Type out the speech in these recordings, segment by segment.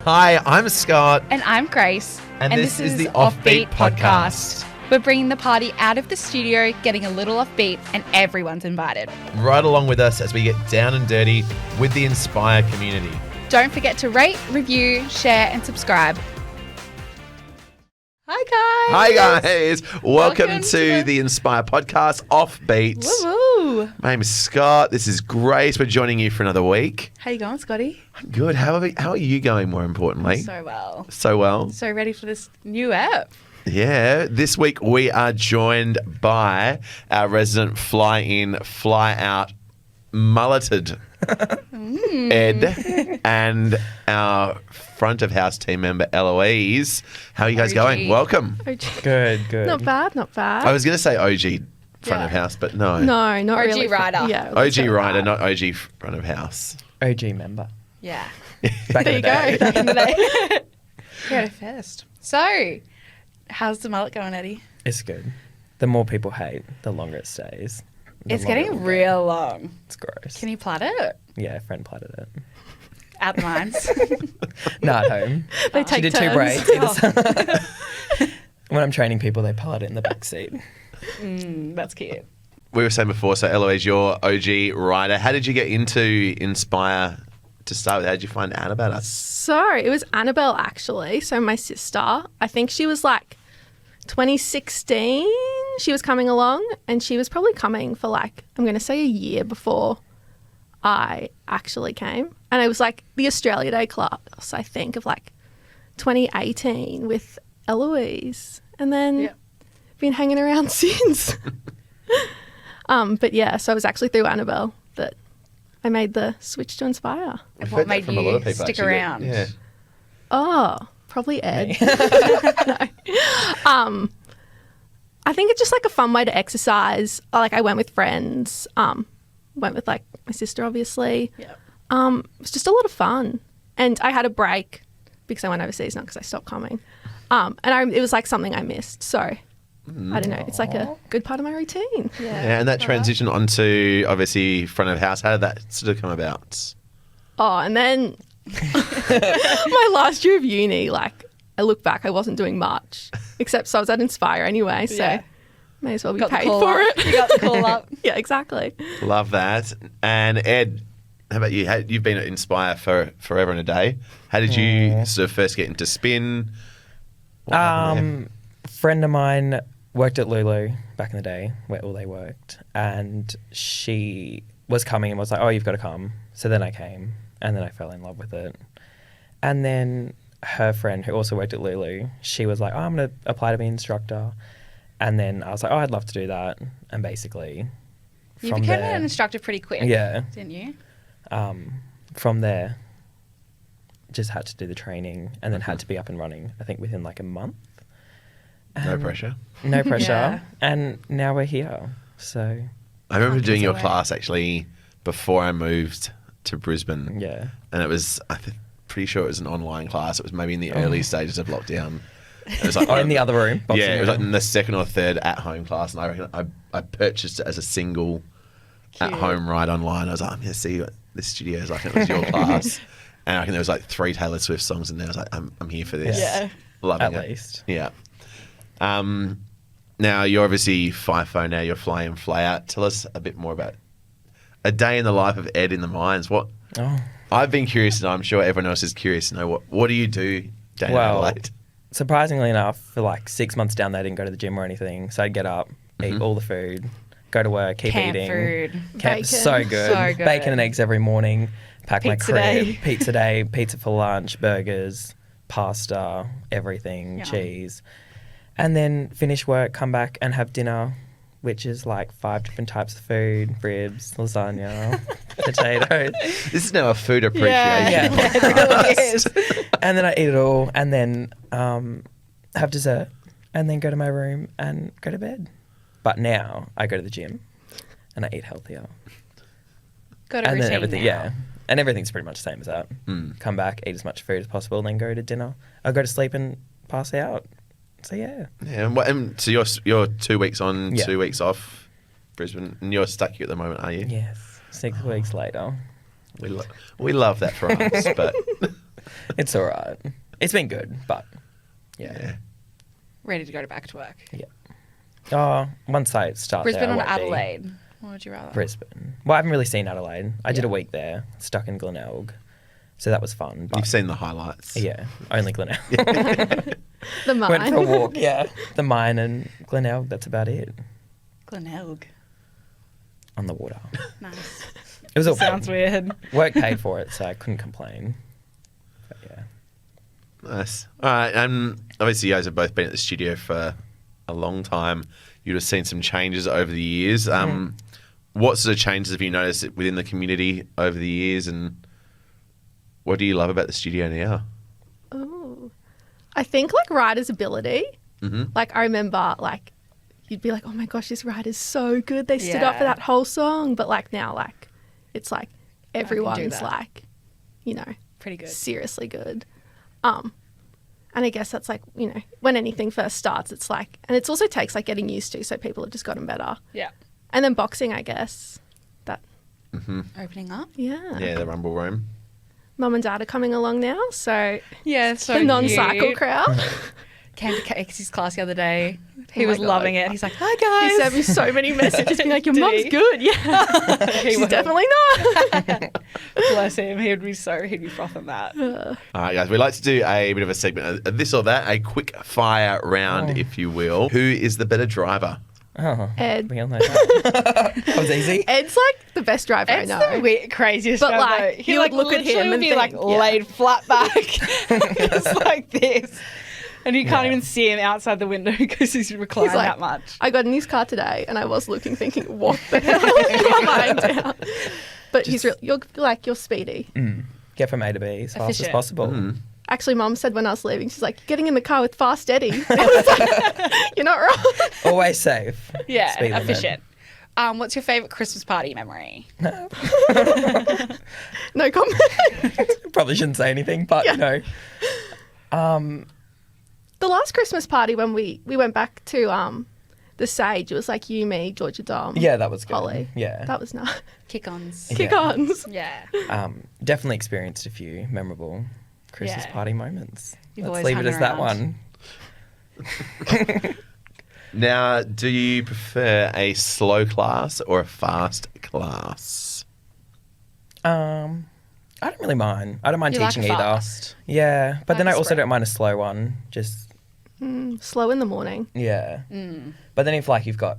Hi, I'm Scott. And I'm Grace. And this is the Offbeat Podcast. We're bringing the party out of the studio, getting a little offbeat, and everyone's invited. Right along with us as we get down and dirty with the Inspire community. Don't forget to rate, review, share, and subscribe. Hi, guys. Hi, guys. Welcome to the Inspire Podcast, Offbeat. Woo-woo. My name is Scott. This is Grace. We're joining you for another week. How you going, Scotty? I'm good. How are you going, more importantly? So well. So well. So ready for this new app. Yeah. This week we are joined by our resident fly in, fly out, mulleted Ed and our front of house team member Eloise. How are you guys going? Welcome. Good. Not bad. I was going to say OG front of house, but no. No, not OG really. rider. Yeah. OG rider, not OG front of house. OG member. Yeah. Back There in you the day. go. Back in the day. You're at a first. So, how's the mullet going, Eddie? It's good. The more people hate, the longer it stays. The It's longer it getting will real long. go. It's gross. Can you plait it? Yeah, a friend plaited it. At the mines. No, at home. They She take did turns. 2 breaks. either side. When I'm training people, they plait it in the back seat. That's cute. We were saying before, so Eloise, you're OG rider. How did you get into Inspire to start with? How did you find out about us? So it was Annabelle actually. So my sister, I think she was like 2016. She was coming along, and she was probably coming for like, I'm going to say a year before I actually came. And it was like the Australia Day class, I think, of like 2018 with Eloise. And then been hanging around since. But yeah, so it was actually through Annabelle that I made the switch to Inspire. We've What heard that made from a lot of you people, stick actually. around? Yeah. Oh, probably Ed. No. I think it's just like a fun way to exercise. Like I went with friends, went with like my sister, obviously. Yeah. It was just a lot of fun. And I had a break because I went overseas, not because I stopped coming. It was like something I missed. So I don't know. It's like a good part of my routine. Yeah, and that transition onto obviously front of house, how did that sort of come about? Oh, and then my last year of uni, like I look back, I wasn't doing much, except so I was at Inspire anyway, so Yeah. may as well be Got the paid call for up. it. You got the call up. Yeah, exactly. Love that. And Ed, how about you? You've been at Inspire for forever and a day. How did you sort of first get into spin? What happened Friend of mine worked at Lulu back in the day, where all they worked, and she was coming and was like, "Oh, you've got to come." So then I came, and then I fell in love with it. And then her friend, who also worked at Lulu, she was like, "Oh, I'm going to apply to be an instructor." And then I was like, "Oh, I'd love to do that." And basically, You from became there, an instructor pretty quick. Yeah. Didn't you? From there, just had to do the training, and then had to be up and running, I think within like a month. No And- pressure. No pressure. Yeah. And now we're here. So, I remember doing your away. class actually before I moved to Brisbane. yeah. And it was, pretty sure it was an online class. It was maybe in the early stages of lockdown. It was like Oh, in the other room? boxing Yeah, it was like room. in the second or third at-home class, and I reckon I purchased it as a single at-home ride online. I was like, I'm going to see what this studio is like, and it was your class. And I reckon there was like 3 Taylor Swift songs in there. I was like, I'm here for this. Yeah. Loving At it. least. Yeah. Now, you're obviously FIFO now. You're fly in, fly out. Tell us a bit more about a day in the life of Ed in the mines. What Oh. I've been curious, and I'm sure everyone else is curious to know, what do you do day in Well, Adelaide? Surprisingly enough, for like 6 months down there, I didn't go to the gym or anything. So I'd get up, eat all the food, go to work, keep Camp eating. food. Camp, Bacon. so good. So good. Bacon and eggs every morning. Pack Pizza my crib. day. Pizza day. Pizza for lunch. Burgers. Pasta. Everything. Yum. Cheese. And then finish work, come back and have dinner, which is like 5 different types of food. Ribs, lasagna, potatoes. This is now a food appreciation Yeah. It really is. And then I eat it all and then have dessert and then go to my room and go to bed. But now I go to the gym and I eat healthier. Got a And then routine everything, now. yeah. And everything's pretty much the same as that. Come back, eat as much food as possible, and then go to dinner. I'll go to sleep and pass out. So yeah. Yeah, and so you're 2 weeks on, Yeah. 2 weeks off, Brisbane, and you're stuck here at the moment, are you? Yes. 6 weeks later. We love that for us, but It's all right. It's been good, but yeah. Ready to go back to work. Oh, once I start Brisbane there, or I won't be. Adelaide? What would you rather? Brisbane. Well, I haven't really seen Adelaide. I did a Yeah. week there, stuck in Glenelg, so that was fun. But You've seen the highlights. yeah, only Glenelg. The mine. Went for a walk. Yeah, the mine and Glenelg. That's about it. Glenelg. On the water. Nice. It was all Sounds weird. Work paid for it, so I couldn't complain. But yeah. Nice. All right. Obviously, you guys have both been at the studio for a long time. You'd have seen some changes over the years. What sort of changes have you noticed within the community over the years, and what do you love about the studio now? Ooh. I think like Ryder's ability. Mm-hmm. Like I remember like you'd be like, oh my gosh, this Ryder's so good. They stood up for Yeah. that whole song. But like now, like it's like do everyone's that. like, you know, Pretty good. seriously good. And I guess that's like, you know, when anything first starts, it's like, and it also takes like getting used to. So people have just gotten better. Yeah. And then boxing, I guess. That, Opening up. yeah. Yeah, the Rumble Room. Mum and Dad are coming along now. So Yeah, so the non-cycle cute. crowd. Came to Casey's class the other day. He Oh my was God. loving it. He's like, hi He guys. sent me so many messages being like, your Did mum's he? good. Yeah. He She's will. definitely not. Bless him. He'd be frothing that. All right, guys. We like to do a bit of a segment of this or that, a quick fire round, if you will. Who is the better driver? Oh, Ed. we all know that. That was easy. Ed's like the best driver It's I know. the craziest But, driver. like, He you like would look at him literally would and be think, like yeah. laid flat back. It's like this. And you can't even see him outside the window because he's reclined He's like, that much. I got in his car today and I was looking, thinking, what the hell is he lying down? But he's really, you're speedy. Get from A to B as fast as Efficient. possible. Actually, Mum said when I was leaving, she's like, getting in the car with Fast Eddie. I was like, you're not wrong. Always safe. Yeah, Speed limit. efficient. What's your favourite Christmas party memory? No comment. Probably shouldn't say anything, but you know. The last Christmas party when we went back to the Sage, it was like you, me, Georgia Dom. Yeah, that was good. Holly. Yeah. That was nice. Kick-ons. Yeah. Kick-ons. Yeah. Definitely experienced a few memorable Christmas Yeah. party moments. You've Let's always leave it hung as that around. one. Now, do you prefer a slow class or a fast class? I don't really mind. I don't mind You like teaching a either. fast. Yeah, but then Like I a also spread. don't mind a slow one. Just Slow in the morning. yeah. But then if like you've got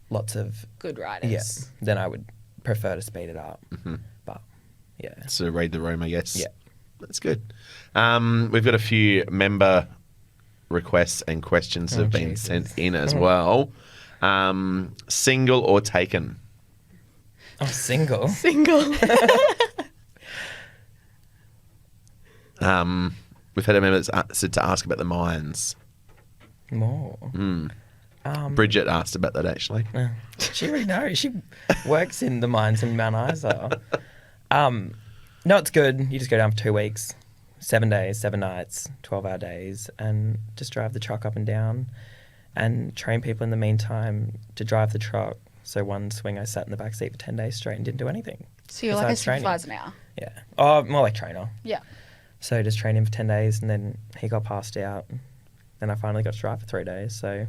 lots of Good riders. yeah, then I would prefer to speed it up. But yeah, So read the room, I guess. Yeah. That's good. We've got a few member requests and questions that have been Jesus. sent in as well. Single or taken? I'm single. Single. We've had a member that's said to ask about the mines. More. Bridget asked about that actually. She already knows. She works in the mines in Mount Isa. No, it's good. You just go down for 2 weeks, 7 days, 7 nights, 12-hour days, and just drive the truck up and down and train people in the meantime to drive the truck. So one swing I sat in the back seat for 10 days straight and didn't do anything. So you're like a besides training. supervisor now. Yeah. Oh, more like trainer. Yeah. So just trained him for 10 days and then he got passed out. Then I finally got to drive for 3 days. So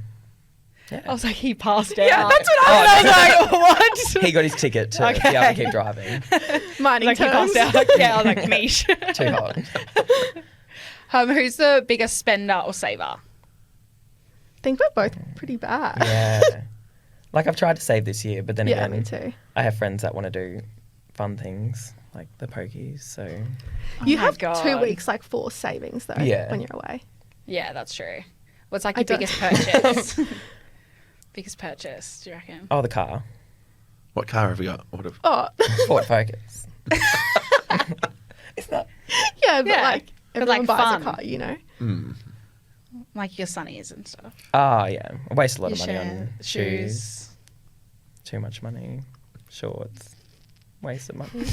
yeah. I was like, he passed out. Yeah, that's what I was like. What? He got his ticket to be able to keep driving. Mining Like he terms. passed out. Yeah, I was like, niche. Too hot. Who's the biggest spender or saver? I think we're both pretty bad. Yeah. Like I've tried to save this year, but then Yeah, again, me too. I have friends that want to do fun things like the pokies. So You my have God. 2 weeks like for savings though Yeah. when you're away. Yeah, that's true. What's like I your don't- biggest purchase? Biggest purchase, do you reckon? oh, the car, What car have we got? What have... Oh, Ford Focus. It's not. yeah, but Yeah, like but, everyone like, buys fun. a car, you know. Like your sunnies and stuff. Oh yeah, I waste a lot of Your money share- on shoes. Too much money. Shorts. Waste of money.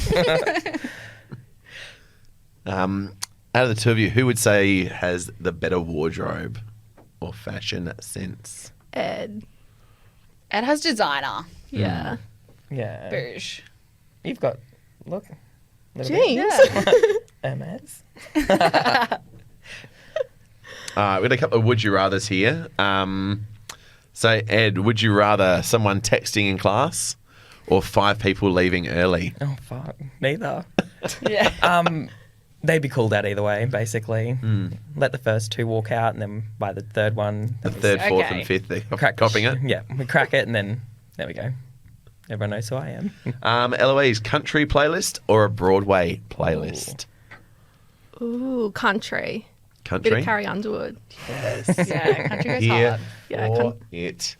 Out of the two of you, who would say has the better wardrobe or fashion sense? Ed. Ed has designer. Yeah. Yeah. Bouge. You've got look. little bit. Jeans. Yeah. MS. We've got a couple of would you rathers here. So, Ed, would you rather someone texting in class or 5 people leaving early? Oh, fuck. Neither. Yeah. They'd be called out either way, basically. Let the first 2 walk out, and then by the third one... The third, fourth, Okay. and fifth, they're crack copying it. Yeah, we crack it, and then there we go. Everyone knows who I am. Eloise, country playlist or a Broadway playlist? Ooh, country. Bit Country? of Carrie Underwood. Yes. Yeah, country goes Here hard. Yeah, for it.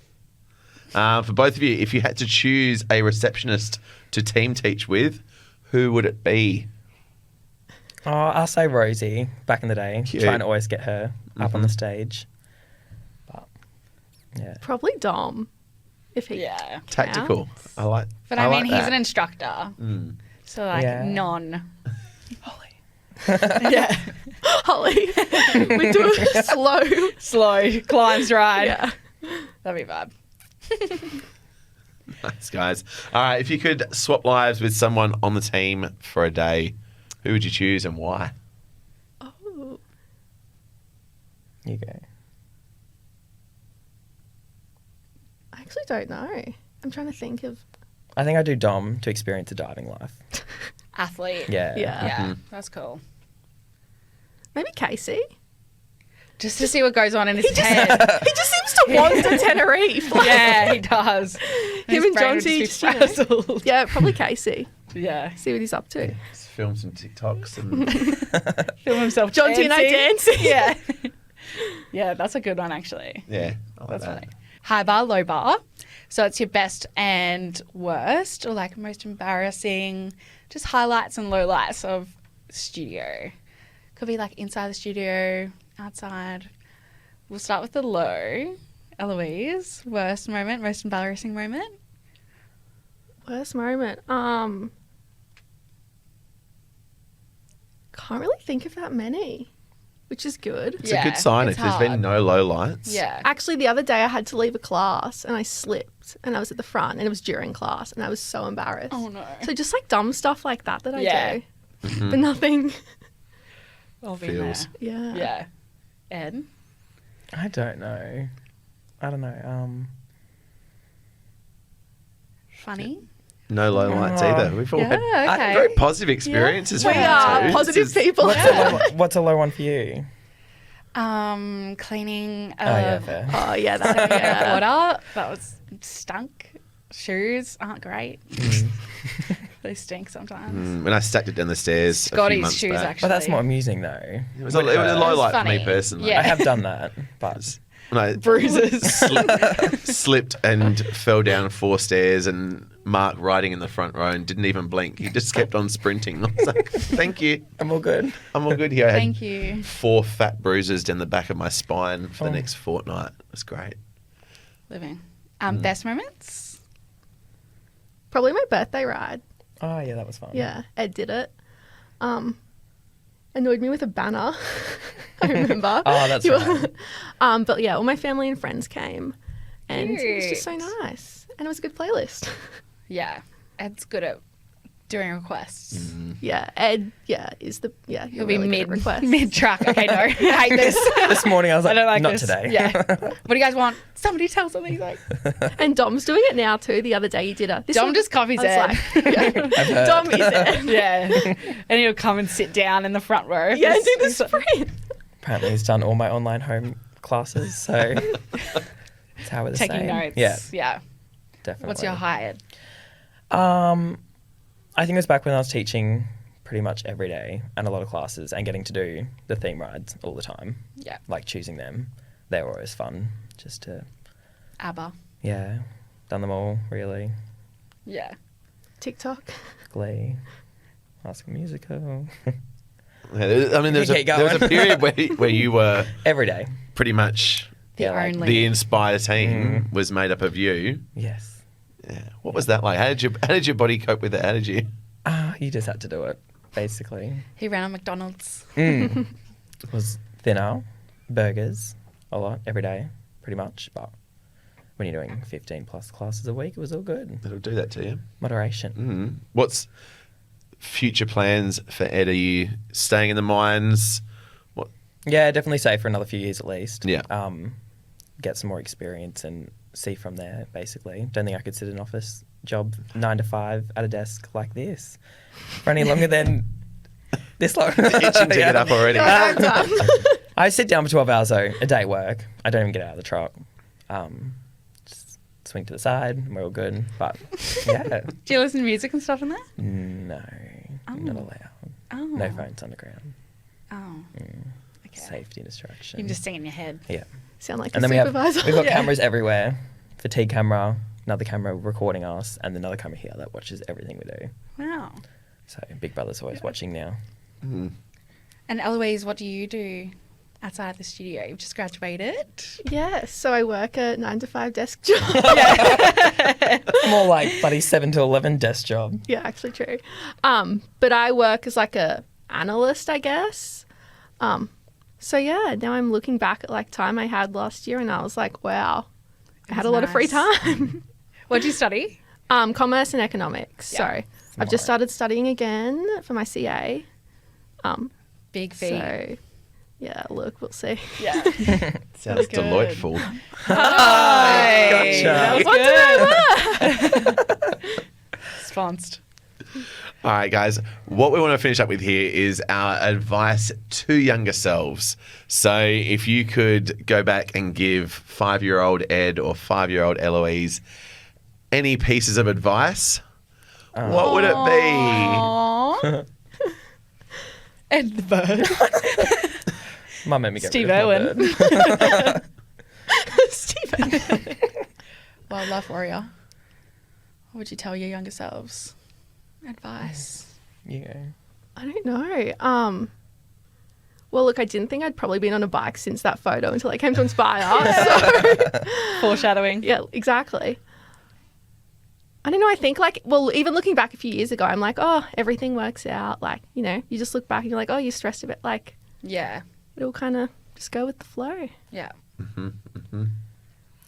For both of you, if you had to choose a receptionist to team teach with, who would it be? Oh, I'll say Rosie back in the day. Cute. Trying to always get her up on the stage. But, yeah. Probably Dom. If he Yeah. Tactical. counts. I like. But I mean, like he's that. an instructor. So, like, Yeah. non. Holly. Yeah. Holly. We do a slow. Slow, climbs ride. Yeah. That'd be vibe. Nice, guys. All right, if you could swap lives with someone on the team for a day, who would you choose and why? Oh. You go. I actually don't know. I'm trying to think of. I think I do Dom to experience a diving life. Athlete. Yeah. Yeah. Yeah, that's cool. Maybe Casey. Just to see what goes on in his head. He just seems to want to Tenerife. Like, Yeah, he does. Him and John Teach. Yeah, probably Casey. Yeah. See what he's up to. Just film some TikToks and Film himself John T and I dancing. Yeah. Yeah, that's a good one, actually. yeah, I like That's that. funny. High bar, low bar. So it's your best and worst, or like most embarrassing, just highlights and lowlights of studio. Could be like inside the studio, outside. We'll start with the low. Eloise, worst moment, most embarrassing moment. Worst moment. Can't really think of that many, which is good. It's a good sign if it's there's been hard. no low lights. Yeah. Actually, the other day I had to leave a class and I slipped and I was at the front and it was during class and I was so embarrassed. Oh no. So just like dumb stuff like that I Yeah. do. But nothing. I've been Feels. Yeah. there. Yeah. Ed? I don't know. I don't know. Funny? No low lights Oh. either. We've all had Yeah, okay. very positive experiences. We from you are two. positive This is- people. What's a low one for you? Cleaning Oh, yeah, of fair. Oh, yeah. That, yeah. water. That was stunk. Shoes aren't great. They stink sometimes. When I stacked it down the stairs a few Scotty's months shoes, back. actually. But that's more amusing, though. It was a low light for me funny. personally. Yeah. I have done that, but When I Bruises. slipped and fell down 4 stairs, and Mark riding in the front row and didn't even blink. He just kept on sprinting. I was like, "Thank you, I'm all good. I'm all good here." I had Thank you. 4 fat bruises down the back of my spine for the Oh. next fortnight. It was great. Living. Best moments? Probably my birthday ride. Oh, yeah, that was fun. Yeah. Ed did it. Annoyed me with a banner. I remember. Oh, that's He wa- right. But yeah, all my family and friends came. And it was just so Cute. nice. And it was a good playlist. Yeah. Ed's good at doing requests. Yeah, Ed, is the, He'll you're be really good at requests. mid track. Okay, no. I hate this. This morning I was like, I don't like not this. today. Yeah. What do you guys want? Somebody tell something. He's like, And Dom's doing it now too. The other day he did this Dom one- just copies I was Ed. like, yeah. Dom is Ed. Yeah. And he'll come and sit down in the front row. Yeah, and do the sprint. Apparently he's done all my online home classes, so that's how we're the Taking same. notes. Yeah, definitely. What's your high, Ed? I think it was back when I was teaching pretty much every day and a lot of classes and getting to do the theme rides all the time. Yeah. Like choosing them. They were always fun. Just to, ABBA. yeah, done them all, really. Yeah. TikTok. Glee, High School Musical. I mean, Keep there was a going. period where you were Every day. pretty much The Yeah, like only. the Inspire team was made up of you. Yes. Yeah. What was that like? How did your body cope with it? How did you? You just had to do it, basically. He ran on McDonald's. It was thinner, burgers, a lot, every day, pretty much. But when you're doing 15 plus classes a week, it was all good. It'll do that to you. Moderation. What's future plans for Ed? Are you staying in the mines? What? Yeah, definitely stay for another few years at least. Yeah. Get some more experience and see from there, basically. Don't think I could sit in an office job 9 to 5 at a desk like this for any longer than this long. Itching to get up already. I'm done. I sit down for 12 hours though, a day at work. I don't even get out of the truck. Just swing to the side and we're all good. But yeah. Do you listen to music and stuff in there? No, not allowed. Oh. No phones underground. Oh. Okay. Safety distraction. You can just sing in your head. Yeah. Sound like And a then supervisor. we've got Yeah. cameras everywhere. Fatigue camera, another camera recording us, and another camera here that watches everything we do. Wow. So Big Brother's always watching now. Mm. And Eloise, what do you do outside of the studio? You've just graduated. Yeah, so I work a 9 to 5 desk job. More like bloody 7 to 11 desk job. Yeah, actually true. But I work as like a analyst, I guess. So yeah, now I'm looking back at like time I had last year and I was like, wow, I had a lot of free Nice. time. What do you study? Commerce and economics. Yeah. So I've just Smart. started studying again for my CA. Big fee. So yeah, look, we'll see. Yeah. Sounds Good. delightful. Hey, Gotcha. that was good. Sponsed. All right, guys. What we want to finish up with here is our advice to younger selves. So, if you could go back and give 5-year-old Ed or 5-year-old Eloise any pieces of advice, what would it be? Aww. And the bird. Mum made me get Steve rid of my Owen. bird. Stephen. Wildlife warrior. What would you tell your younger selves? Advice. You go. I don't know. Well, look, I didn't think I'd probably been on a bike since that photo until I came to Inspire. So, Foreshadowing. yeah, exactly. I don't know. I think like, well, even looking back a few years ago, I'm like, oh, everything works out. Like, you know, you just look back and you're like, oh, you're stressed a bit. Like, Yeah. it'll kind of just go with the flow. Yeah.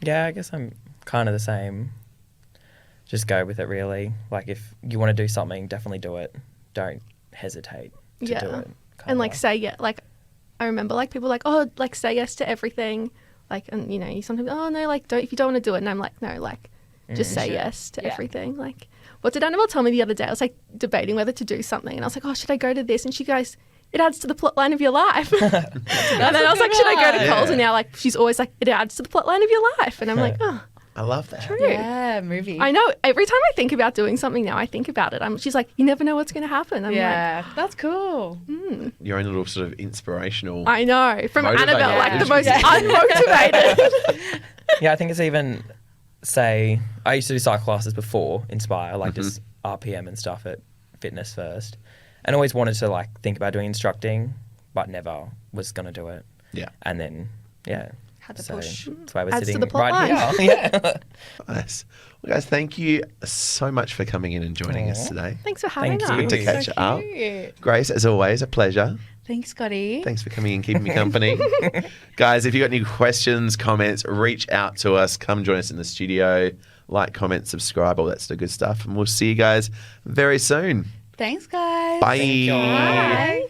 Yeah, I guess I'm kind of the same. Just go with it, really. Like, if you want to do something, definitely do it. Don't hesitate to do Yeah. it. And like kinda. say yeah, like I remember like people like, oh, like say yes to everything. Like, and you know, you sometimes, oh no, like don't, if you don't want to do it. And I'm like, no, like just say Should. yes to Yeah. everything. Like, what did Annabelle tell me the other day? I was like debating whether to do something. And I was like, oh, should I go to this? And she goes, it adds to the plot line of your life. And then I was like, should I go to one. Coles? And Yeah. now like she's always like, it adds to the plot line of your life. And I'm like, oh, I love that. true. Yeah, movie. I know. Every time I think about doing something now, I think about it. She's like, you never know what's going to happen. I'm Yeah, that's cool. Your own little sort of inspirational. like, I know. From Motivated. Annabelle, like the most Yeah. unmotivated. Yeah, I think it's even, say, I used to do cycle classes before Inspire, like just RPM and stuff at Fitness First. And always wanted to like think about doing instructing, but never was going to do it. Yeah. And then, yeah. Had to so push. That's why we're Adds to sitting the plot right line. here. Yeah. Nice. Well, guys, thank you so much for coming in and joining us Aw. today. Thanks for having Thank us. you. Good to catch So up. cute. Grace, as always, a pleasure. Thanks, Scotty. Thanks for coming and keeping me company. Guys, if you've got any questions, comments, reach out to us. Come join us in the studio. Like, comment, subscribe, all that sort of good stuff. And we'll see you guys very soon. Thanks, guys. Bye. Bye.